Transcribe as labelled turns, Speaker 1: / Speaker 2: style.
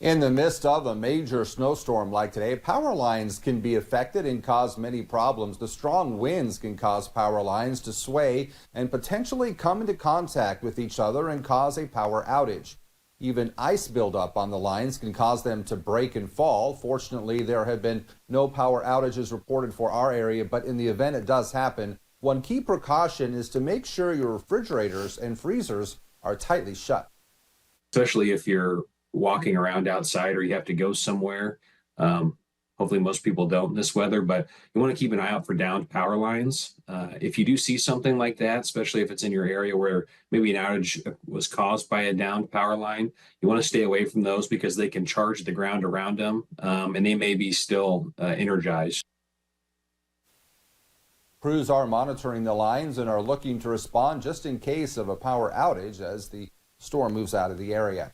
Speaker 1: In the midst of a major snowstorm like today, power lines can be affected and cause many problems. The strong winds can cause power lines to sway and potentially come into contact with each other and cause a power outage. Even ice buildup on the lines can cause them to break and fall. Fortunately, there have been no power outages reported for our area, but in the event it does happen, one key precaution is to make sure your refrigerators and freezers are tightly shut.
Speaker 2: Especially if you're walking around outside or you have to go somewhere. Hopefully most people don't in this weather, but you want to keep an eye out for downed power lines. If you do see something like that, especially if it's in your area where maybe an outage was caused by a downed power line, you want to stay away from those because they can charge the ground around them, and they may be still energized.
Speaker 1: Crews are monitoring the lines and are looking to respond just in case of a power outage as the storm moves out of the area.